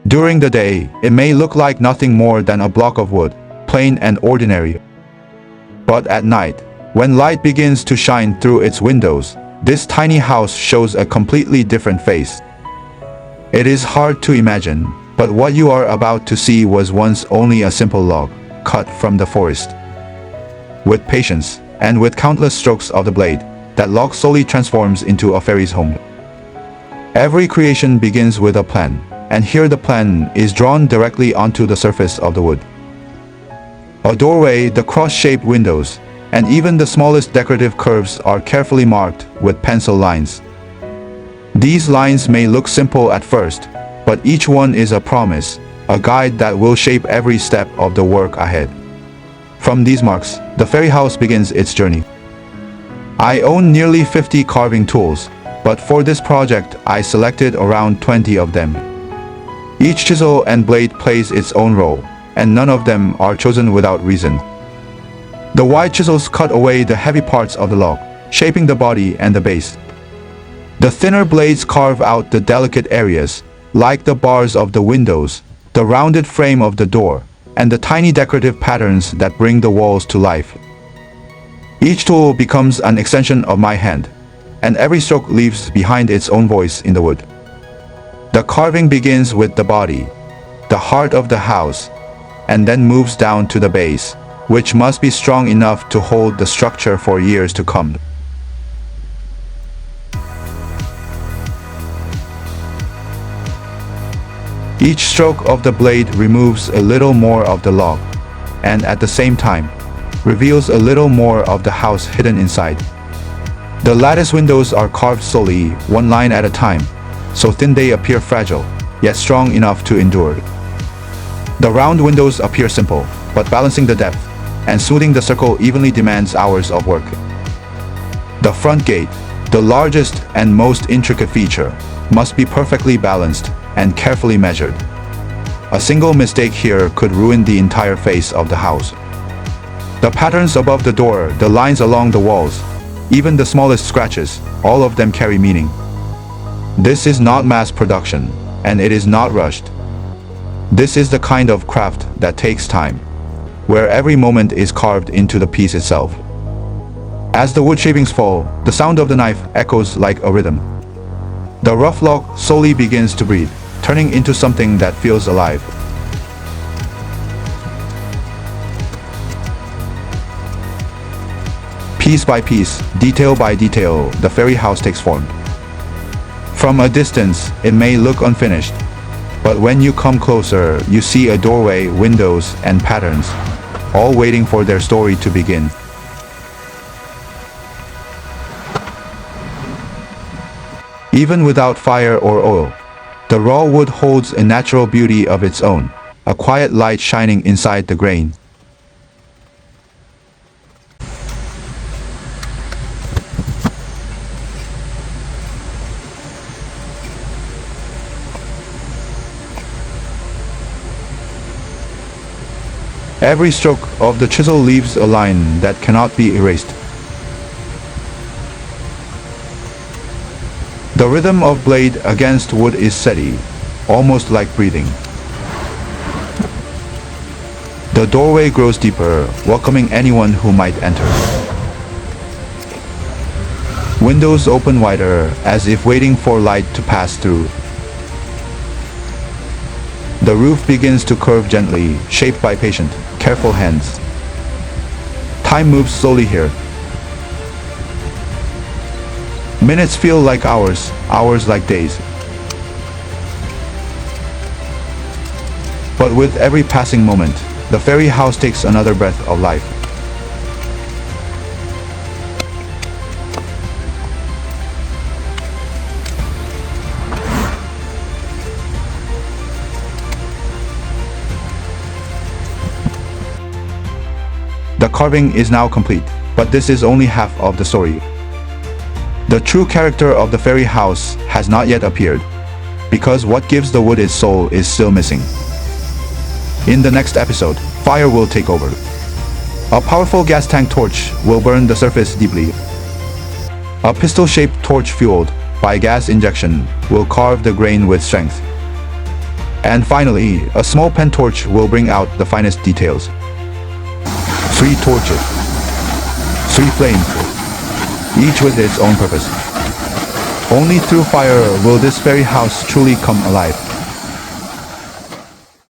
During the day, it may look like nothing more than a block of wood, plain and ordinary. But at night, when light begins to shine through its windows, this tiny house shows a completely different face. It is hard to imagine, but what you are about to see was once only a simple log, cut from the forest. With patience, and with countless strokes of the blade, that log slowly transforms into a fairy's home. Every creation begins with a plan, and here the plan is drawn directly onto the surface of the wood. A doorway, the cross-shaped windows, and even the smallest decorative curves are carefully marked with pencil lines. These lines may look simple at first, but each one is a promise, a guide that will shape every step of the work ahead. From these marks, the fairy house begins its journey. I own nearly 50 carving tools, but for this project I selected around 20 of them. Each chisel and blade plays its own role, and none of them are chosen without reason. The wide chisels cut away the heavy parts of the log, shaping the body and the base. The thinner blades carve out the delicate areas, like the bars of the windows, the rounded frame of the door, and the tiny decorative patterns that bring the walls to life. Each tool becomes an extension of my hand, and every stroke leaves behind its own voice in the wood. The carving begins with the body, the heart of the house, and then moves down to the base, which must be strong enough to hold the structure for years to come. Each stroke of the blade removes a little more of the log, and at the same time, reveals a little more of the house hidden inside. The lattice windows are carved slowly, one line at a time, so thin they appear fragile, yet strong enough to endure. The round windows appear simple, but balancing the depth and smoothing the circle evenly demands hours of work. The front gate, the largest and most intricate feature, must be perfectly balanced and carefully measured. A single mistake here could ruin the entire face of the house. The patterns above the door, the lines along the walls, even the smallest scratches, all of them carry meaning. This is not mass production, and it is not rushed. This is the kind of craft that takes time, where every moment is carved into the piece itself. As the wood shavings fall, the sound of the knife echoes like a rhythm. The rough log slowly begins to breathe, turning into something that feels alive. Piece by piece, detail by detail, the fairy house takes form. From a distance, it may look unfinished, but when you come closer, you see a doorway, windows, and patterns, all waiting for their story to begin. Even without fire or oil, the raw wood holds a natural beauty of its own, a quiet light shining inside the grain. Every stroke of the chisel leaves a line that cannot be erased. The rhythm of blade against wood is steady, almost like breathing. The doorway grows deeper, welcoming anyone who might enter. Windows open wider, as if waiting for light to pass through. The roof begins to curve gently, shaped by patient, careful hands. Time moves slowly here. Minutes feel like hours, hours like days. But with every passing moment, the fairy house takes another breath of life. The carving is now complete, but this is only half of the story. The true character of the fairy house has not yet appeared, because what gives the wood its soul is still missing. In the next episode, fire will take over. A powerful gas tank torch will burn the surface deeply. A pistol-shaped torch fueled by gas injection will carve the grain with strength. And finally, a small pen torch will bring out the finest details. 3 torches. 3 flames, each with its own purpose. Only through fire will this fairy house truly come alive.